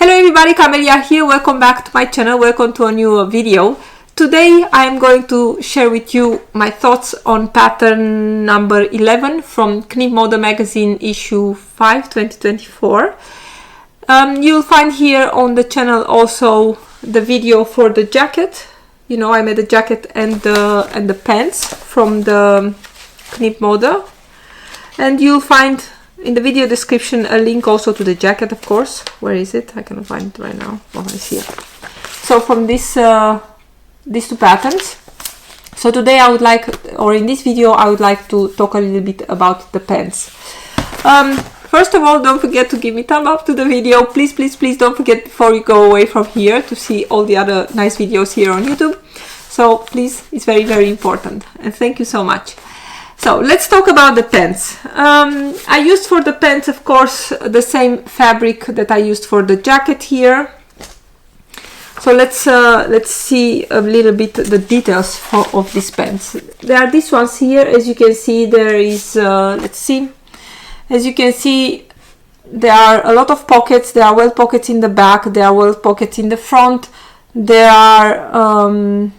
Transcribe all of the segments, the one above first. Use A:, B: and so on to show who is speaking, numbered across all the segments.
A: Hello everybody, Camelia here. Welcome back to my channel. Welcome to a new video. Today I'm going to share with you my thoughts on pattern number 11 from Knipmode magazine issue 5 2024. You'll find here on the channel also the video for the jacket. You know, I made the jacket and the pants from the Knipmode, and you'll find in the video description a link also to the jacket, of course. Where is it? I cannot find it right now. Oh, I see it. So from this these two patterns. So today I would like, or in this video, I would like to talk a little bit about the pants. First of all, don't forget to give me a thumb up to the video. Please, please, please don't forget before you go away from here to see all the other nice videos here on YouTube. So please, it's very, very important. And thank you so much. So let's talk about the pants. I used for the pants, of course, the same fabric that I used for the jacket here. So let's see a little bit the details of these pants. There are these ones here. As you can see, there is, let's see. As you can see, there are a lot of pockets. There are well pockets in the back. There are well pockets in the front. There are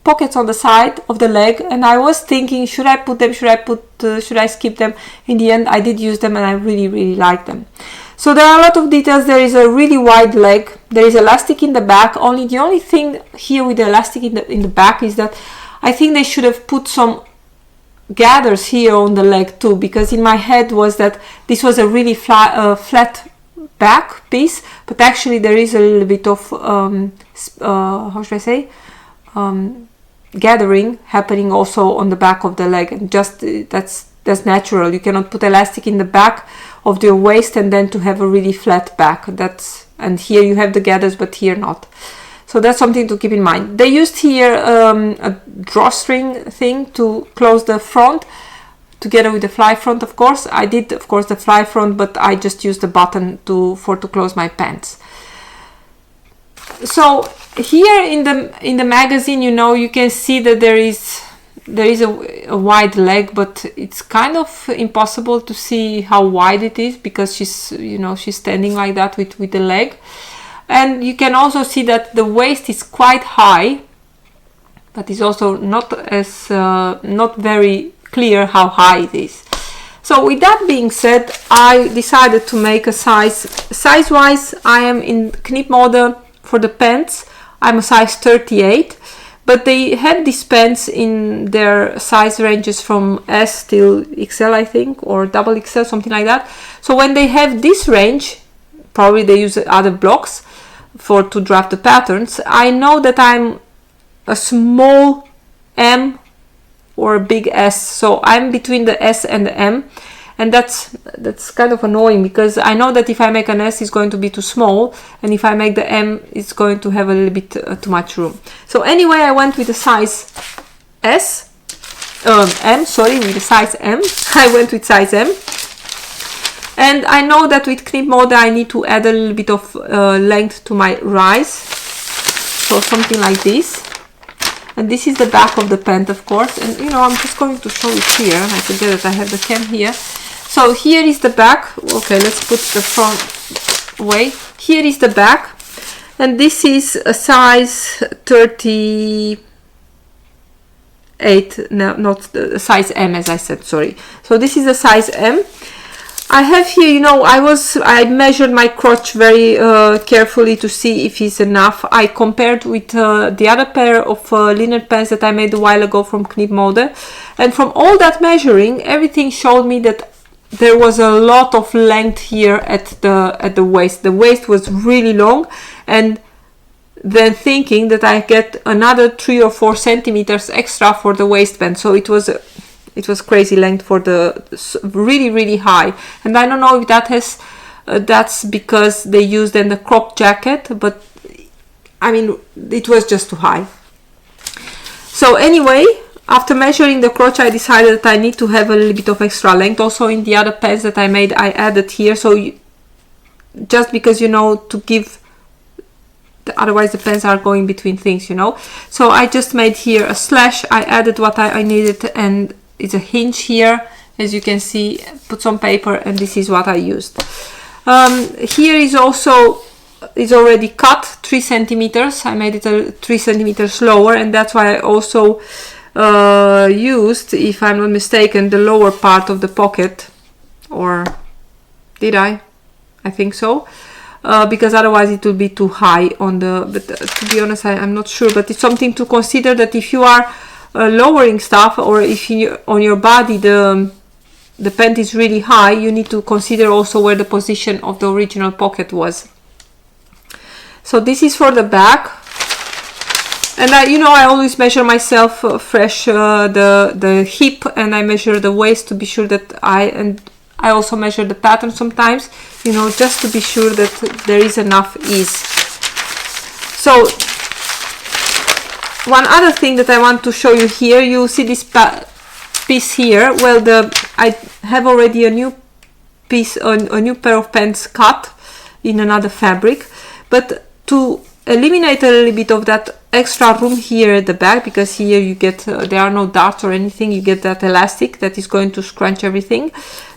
A: pockets on the side of the leg, and I was thinking, should I put them, should I skip them? In the end, I did use them, and I really like them. So there are a lot of details. There is a really wide leg. There is elastic in the back. The only thing here with the elastic in the back is that I think they should have put some gathers here on the leg too, because in my head was that this was a really flat back piece, but actually there is a little bit of how should I say, gathering happening also on the back of the leg, and just that's natural. You cannot put elastic in the back of your waist and then to have a really flat back. And here you have the gathers, but here not. So that's something to keep in mind. They used here a drawstring thing to close the front together with the fly front. Of course, I did, of course, the fly front, but I just used the button to close my pants. So here in the magazine, you know, you can see that there is a wide leg, but it's kind of impossible to see how wide it is because she's standing like that with the leg. And you can also see that the waist is quite high, but it's also not very clear how high it is. So with that being said, I decided to make a size wise. I am in Knipmode for the pants. I'm a size 38, but they have these pants in their size ranges from S till XL, I think, or double XL, something like that. So when they have this range, probably they use other blocks to draft the patterns. I know that I'm a small M or a big S, so I'm between the S and the M. And that's kind of annoying, because I know that if I make an S, it's going to be too small, and if I make the M, it's going to have a little bit too much room. So anyway, I went with the size with the size M. I went with size M. And I know that with Knipmode, I need to add a little bit of length to my rise. So something like this. And this is the back of the pant, of course. And you know, I'm just going to show it here. I forget that I have the cam here. So here is the back. Okay, let's put the front away. Here is the back. And this is a size 38. No, not the size M, as I said, sorry. So this is a size M. I have here, you know, I measured my crotch very carefully to see if it's enough. I compared with the other pair of linen pants that I made a while ago from Knipmode, and from all that measuring, everything showed me that there was a lot of length here at the waist. The waist was really long, and then thinking that I get another 3 or 4 centimeters extra for the waistband. So it was crazy length for the really high. And I don't know if that's because they used then the crop jacket, but I mean, it was just too high. So anyway, after measuring the crotch, I decided that I need to have a little bit of extra length. Also in the other pants that I made, I added here. So just because, you know, to give, otherwise the pants are going between things, you know. So I just made here a slash. I added what I needed, and it's a hinge here, as you can see. Put some paper, and this is what I used. Here is also already cut 3 centimeters. I made it 3 centimeters lower, and that's why I also used, if I'm not mistaken, the lower part of the pocket, or did I? I think so, because otherwise it will be too high on the, but to be honest, I'm not sure, but it's something to consider, that if you are lowering stuff, or if you, on your body the pant is really high, you need to consider also where the position of the original pocket was. So this is for the back, and I always measure myself fresh the hip, and I measure the waist to be sure that I also measure the pattern sometimes, just to be sure that there is enough ease. So one other thing that I want to show you here, you see this piece here. Well, I have already a new piece, a new pair of pants cut in another fabric, but to eliminate a little bit of that extra room here at the back, because here you get there are no darts or anything, you get that elastic that is going to scrunch everything.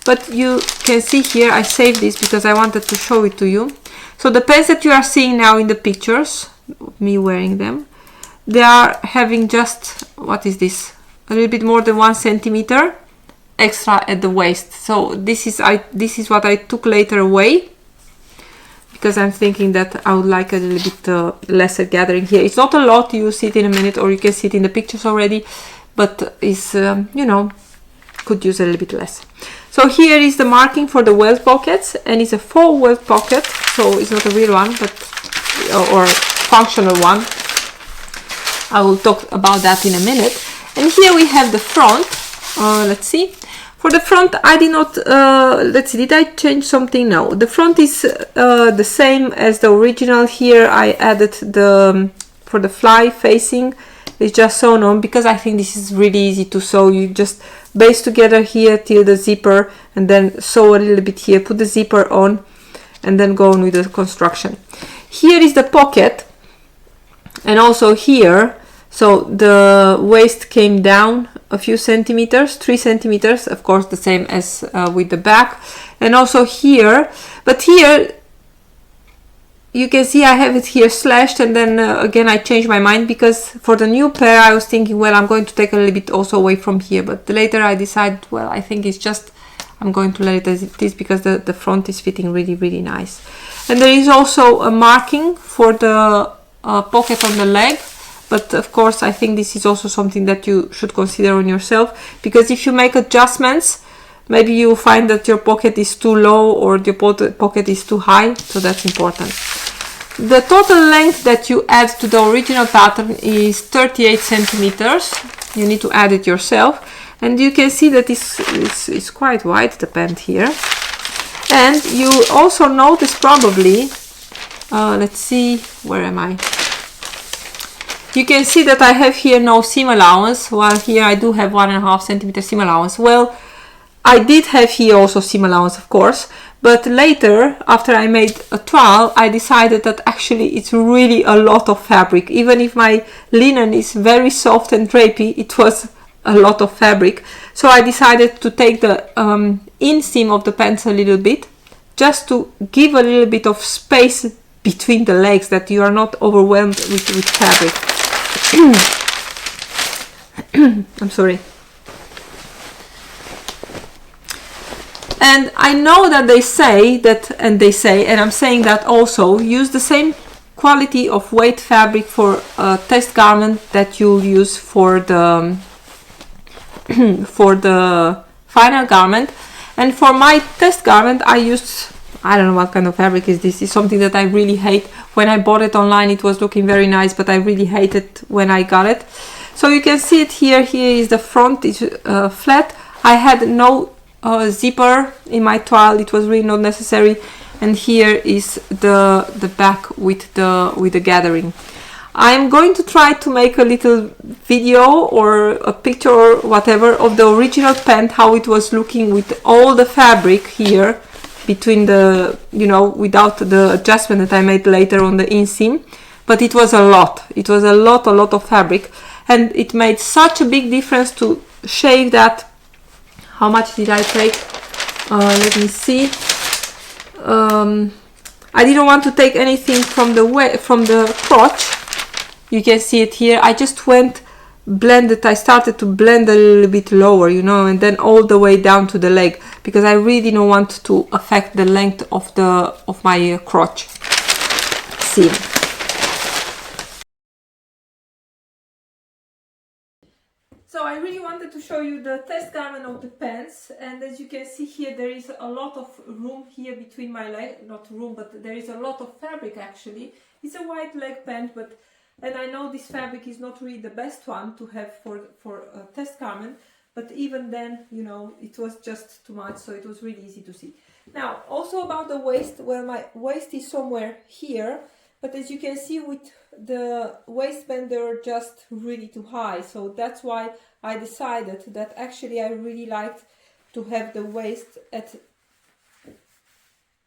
A: But you can see here, I saved this because I wanted to show it to you. So the pants that you are seeing now in the pictures, me wearing them, they are having just, what is this, a little bit more than 1 centimeter extra at the waist. So this is what I took later away, because I'm thinking that I would like a little bit lesser gathering here. It's not a lot, you see it in a minute, or you can see it in the pictures already, but it's, could use a little bit less. So here is the marking for the welt pockets, and it's a faux welt pocket, so it's not a real one, but or functional one. I will talk about that in a minute. And here we have the front. Let's see. For the front, I did not, let's see, did I change something? No, the front is the same as the original. Here I added for the fly facing, it's just sewn on, because I think this is really easy to sew. You just baste together here till the zipper, and then sew a little bit here, put the zipper on, and then go on with the construction. Here is the pocket, and also here, so the waist came down a few centimeters, 3 centimeters, of course the same as with the back, and also here, but here you can see I have it here slashed, and then again I changed my mind, because for the new pair I was thinking, well, I'm going to take a little bit also away from here, but later I decided, well, I think it's just, I'm going to let it as it is, because the front is fitting really, really nice. And there is also a marking for the pocket on the leg, but of course I think this is also something that you should consider on yourself, because if you make adjustments, maybe you find that your pocket is too low or your pocket is too high, so that's important. The total length that you add to the original pattern is 38 centimeters. You need to add it yourself, and you can see that it's quite wide, the pant here. And you also notice probably, let's see, where am I? You can see that I have here no seam allowance, while here I do have 1.5 centimeter seam allowance. Well, I did have here also seam allowance, of course, but later, after I made a toile, I decided that actually it's really a lot of fabric. Even if my linen is very soft and drapey, it was a lot of fabric. So I decided to take the inseam of the pants a little bit, just to give a little bit of space between the legs, that you are not overwhelmed with fabric. I'm sorry. And I know that they say that, and I'm saying that also, use the same quality of weight fabric for a test garment that you'll use for the for the final garment. And for my test garment I used, I don't know what kind of fabric is this. It's something that I really hate. When I bought it online it was looking very nice, but I really hate it when I got it. So you can see it here. Here is the front, is flat. I had no zipper in my toile, it was really not necessary, and here is the back with the gathering. I'm going to try to make a little video or a picture or whatever of the original pant, how it was looking with all the fabric here between the, without the adjustment that I made later on the inseam. But it was a lot. It was a lot of fabric, and it made such a big difference to shave that. How much did I take? Let me see. I didn't want to take anything from the crotch. You can see it here. I just I started to blend a little bit lower, you know, and then all the way down to the leg, because I really don't want to affect the length of my crotch seam. So I really wanted to show you the test garment of the pants, and as you can see here, there is a lot of room here between my leg, not room, but there is a lot of fabric actually. It's a white leg pant, and I know this fabric is not really the best one to have for a test garment, but even then, you know, it was just too much, so it was really easy to see. Now, also about the waist, well, my waist is somewhere here, but as you can see with the waistband, they were just really too high, so that's why I decided that actually I really liked to have the waist at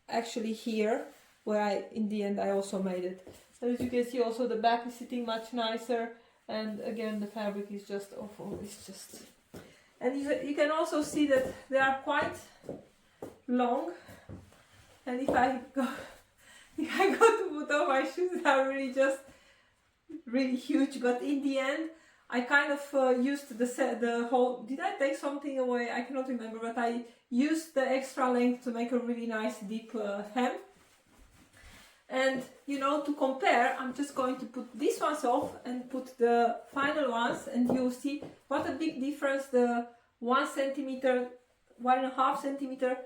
A: actually here, where in the end I also made it. So as you can see, also the back is sitting much nicer, and again the fabric is just awful. It's just, and you can also see that they are quite long, and if I go to put on my shoes, they are really huge. But in the end, I kind of used the whole. Did I take something away? I cannot remember, but I used the extra length to make a really nice deep hem. And you know, to compare, I'm just going to put these ones off and put the final ones, and you'll see what a big difference the 1 centimeter, 1.5 centimeter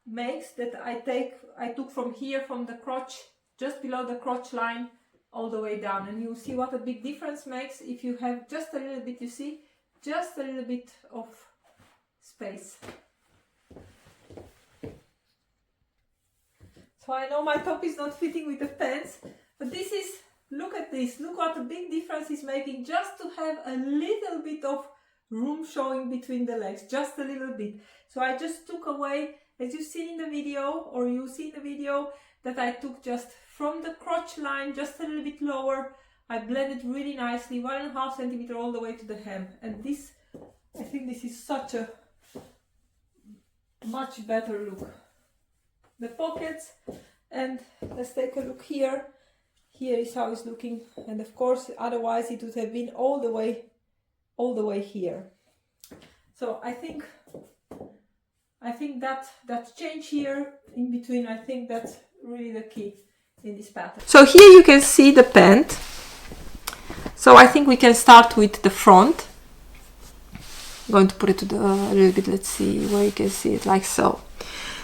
A: makes that I took from here, from the crotch, just below the crotch line, all the way down. And you'll see what a big difference makes if you have just a little bit, you see, just a little bit of space. So I know my top is not fitting with the pants, but this is, look at this, look what a big difference is making just to have a little bit of room showing between the legs, just a little bit. So I just took away, as you see in the video, or you see in the video, that I took just from the crotch line, just a little bit lower. I blended really nicely, 1.5 centimeter all the way to the hem. And this, I think this is such a much better look. The pockets, and let's take a look here. Here is how it's looking, and of course otherwise it would have been all the way here. So I think that change here in between, I think that's really the key in this pattern. So here you can see the pant. So I think we can start with the front. I'm going to put it to a little bit, let's see where you can see it, like so.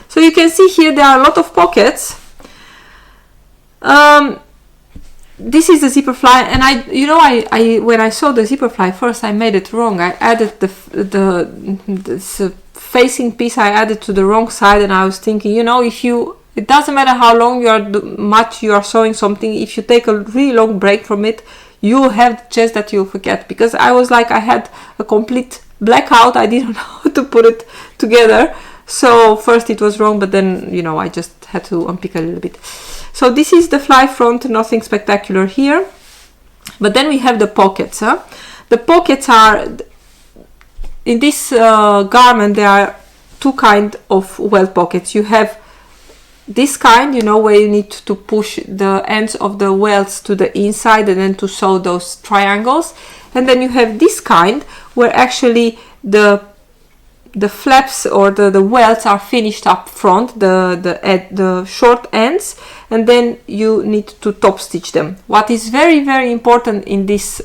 A: So you can see here there are a lot of pockets. This is the zipper fly, and I when I saw the zipper fly first, I made it wrong. I added this facing piece, I added to the wrong side, and I was thinking, you know, it doesn't matter how long much you are sewing something, if you take a really long break from it, you have the chance that you'll forget. Because I was like, I had a complete blackout, I didn't know how to put it together. So first it was wrong, but then, you know, I just had to unpick a little bit. So this is the fly front, nothing spectacular here. But then we have the pockets. The pockets are, in this garment, there are two kinds of welt pockets. You have this kind, you know, where you need to push the ends of the welts to the inside and then to sew those triangles. And then you have this kind where actually the flaps or the welts are finished up front, the short ends, and then you need to top stitch them. What is very, very important in this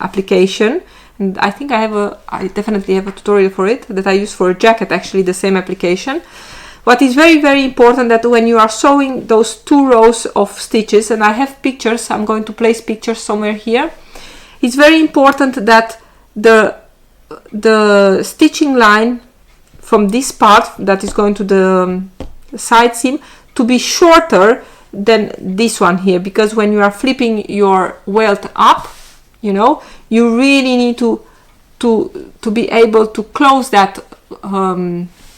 A: application, and I think I definitely have a tutorial for it that I use for a jacket, actually the same application. What is very, very important, that when you are sewing those 2 rows of stitches, and I have pictures, I'm going to place pictures somewhere here, it's very important that the stitching line from this part that is going to the side seam to be shorter than this one here, because when you are flipping your welt up, you know, you really need to be able to close that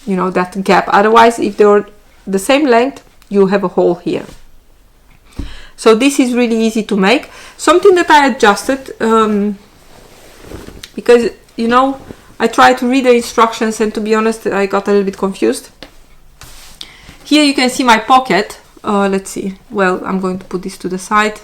A: you know, that gap. Otherwise, if they're the same length, you have a hole here. So this is really easy to make. Something that I adjusted because, you know, I tried to read the instructions, and to be honest, I got a little bit confused. Here you can see my pocket. Let's see, well, I'm going to put this to the side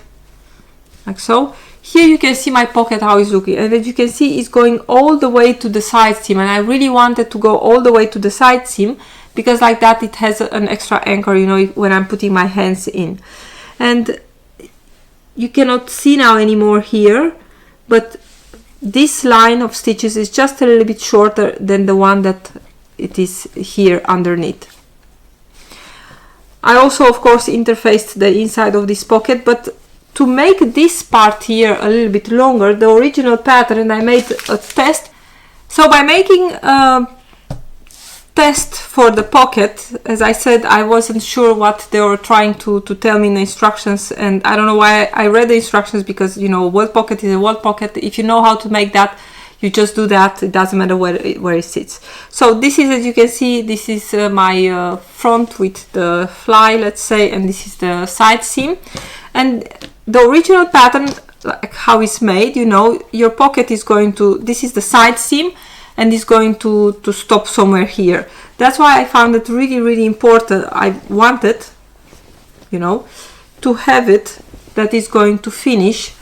A: like so. Here you can see my pocket, how it's looking, and as you can see, it's going all the way to the side seam, and I really wanted to go all the way to the side seam because like that it has an extra anchor, you know, when I'm putting my hands in. And you cannot see now anymore here, but this line of stitches is just a little bit shorter than the one that it is here underneath. I also of course interfaced the inside of this pocket, but to make this part here a little bit longer, the original pattern, I made a test. So by making a test for the pocket, as I said, I wasn't sure what they were trying to tell me in the instructions, and I don't know why I read the instructions, because, you know, a welt pocket is a welt pocket. If you know how to make that, you just do that. It doesn't matter where it sits. So this is, as you can see, this is my front with the fly, let's say, and this is the side seam. And the original pattern, like how it's made, you know, your pocket is going to, this is the side seam, and it's going to stop somewhere here. That's why I found it really, really important. I wanted, you know, to have it that is going to finish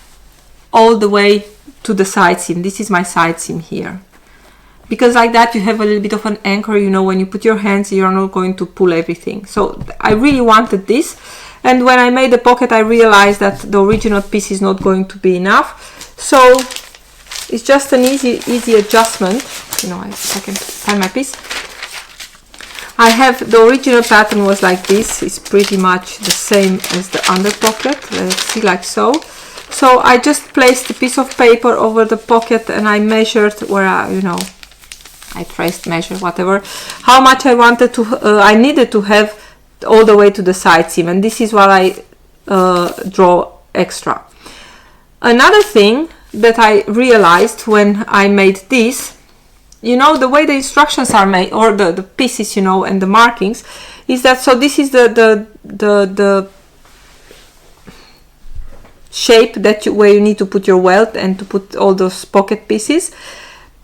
A: all the way to the side seam. This is my side seam here, because like that you have a little bit of an anchor, you know, when you put your hands, you're not going to pull everything. So I really wanted this, and when I made the pocket I realized that the original piece is not going to be enough. So it's just an easy adjustment. You know, if I can find my piece. I have, the original pattern was like this. It's pretty much the same as the under pocket. Let's see, like so. So I just placed a piece of paper over the pocket, and I measured where you know, I traced, measured, whatever, how much I wanted to, I needed to have all the way to the side seam, and this is what I draw extra. Another thing that I realized when I made this, you know, the way the instructions are made, or the pieces, you know, and the markings, is that, so this is the shape that where you need to put your welt and to put all those pocket pieces.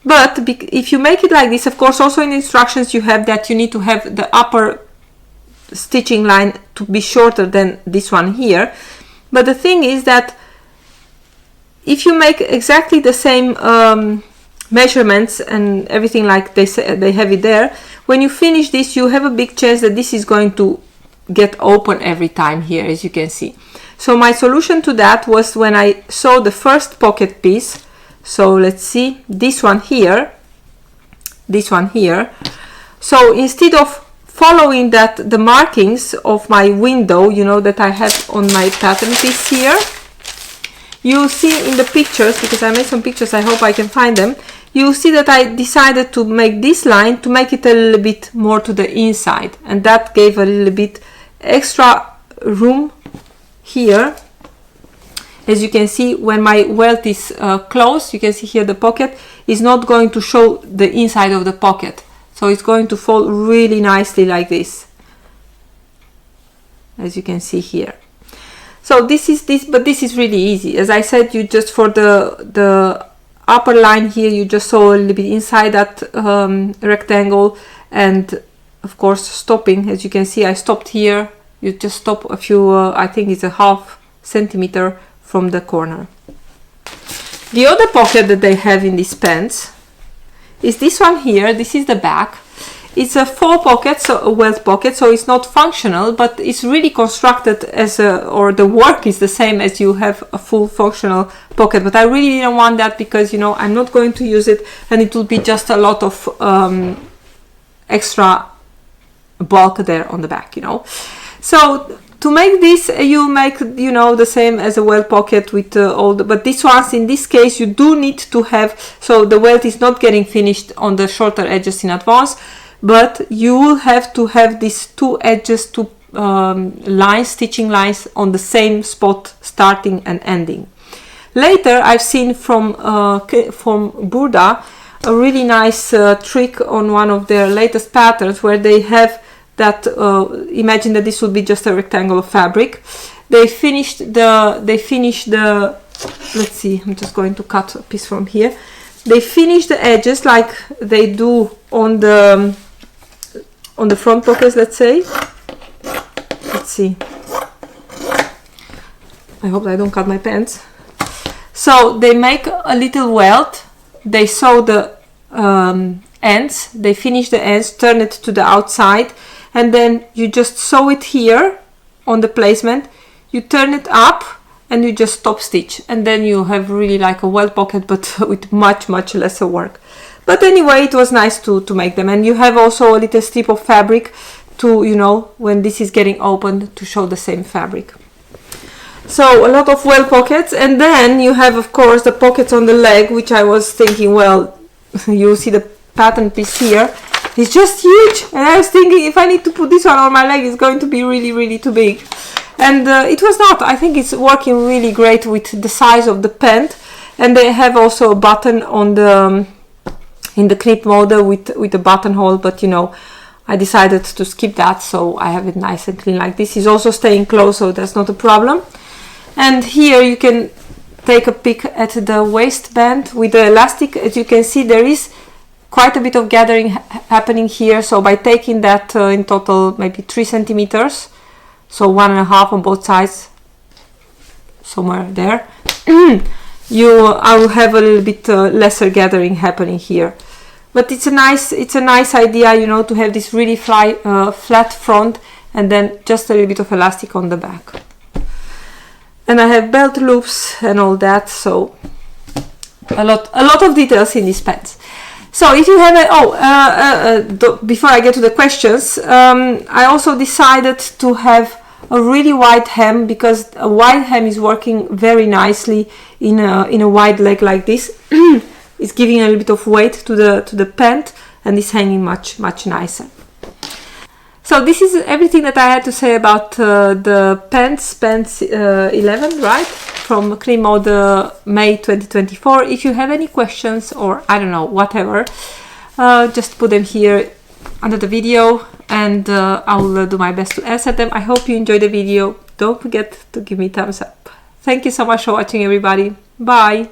A: But if you make it like this, of course, also in the instructions you have that you need to have the upper stitching line to be shorter than this one here. But the thing is that if you make exactly the same measurements and everything like they say, they have it there, when you finish this, you have a big chance that this is going to get open every time here, as you can see. So my solution to that was when I saw the first pocket piece. So let's see, this one here, this one here. So instead of following that, the markings of my window, you know, that I have on my pattern piece here, you see in the pictures, because I made some pictures, I hope I can find them, you see that I decided to make this line to make it a little bit more to the inside, and that gave a little bit extra room here. As you can see, when my welt is closed, you can see here the pocket is not going to show the inside of the pocket, so it's going to fall really nicely like this, as you can see here. So this is this, but this is really easy. As I said, you just, for the upper line here, you just saw a little bit inside that rectangle, and of course stopping, as you can see, I stopped here. You just stop a few, I think it's a ½ centimeter from the corner. The other pocket that they have in these pants is this one here. This is the back. It's a faux pocket, so a welt pocket, so it's not functional, but it's really constructed as a, or the work is the same as you have a full functional pocket. But I really didn't want that because, you know, I'm not going to use it, and it will be just a lot of extra bulk there on the back, you know. So to make this, you make, you know, the same as a welt pocket with all the, but this ones, in this case, you do need to have, so the welt is not getting finished on the shorter edges in advance, but you will have to have these two edges, two lines, stitching lines on the same spot, starting and ending. Later, I've seen from Burda a really nice trick on one of their latest patterns, where they have that, imagine that this would be just a rectangle of fabric. They finished the, let's see, I'm just going to cut a piece from here. They finish the edges like they do on the front pockets, let's say. let's see. I hope I don't cut my pants. So they make a little welt, they sew the ends, they finish the ends, turn it to the outside, and then you just sew it here on the placement, you turn it up and you just top stitch, and then you have really like a welt pocket, but with much lesser work. But anyway, it was nice to make them. And you have also a little strip of fabric to, you know, when this is getting opened, to show the same fabric. So a lot of welt pockets, and then you have of course the pockets on the leg, which I was thinking, well, you see the pattern piece here, it's just huge, and I was thinking if I need to put this one on my leg, it's going to be really too big. And it was not. I think it's working really great with the size of the pant, and they have also a button on the in the Knip Mode with a buttonhole, but you know, I decided to skip that, so I have it nice and clean like this. It's also staying close, so that's not a problem. And here you can take a peek at the waistband with the elastic. As you can see, there is quite a bit of gathering happening here, so by taking that in total maybe 3 centimeters, so 1.5 on both sides, somewhere there, I will have a little bit lesser gathering happening here. But it's a nice idea, you know, to have this really flat front and then just a little bit of elastic on the back. And I have belt loops and all that, so a lot of details in these pants. So if you have before I get to the questions, I also decided to have a really wide hem, because a wide hem is working very nicely in a wide leg like this. It's giving a little bit of weight to the pant, and it's hanging much nicer. So this is everything that I had to say about the pants 11, right, from Knipmode May 2024. If you have any questions, or I don't know, whatever, just put them here under the video, and I will do my best to answer them. I hope you enjoyed the video. Don't forget to give me a thumbs up. Thank you so much for watching, everybody. Bye.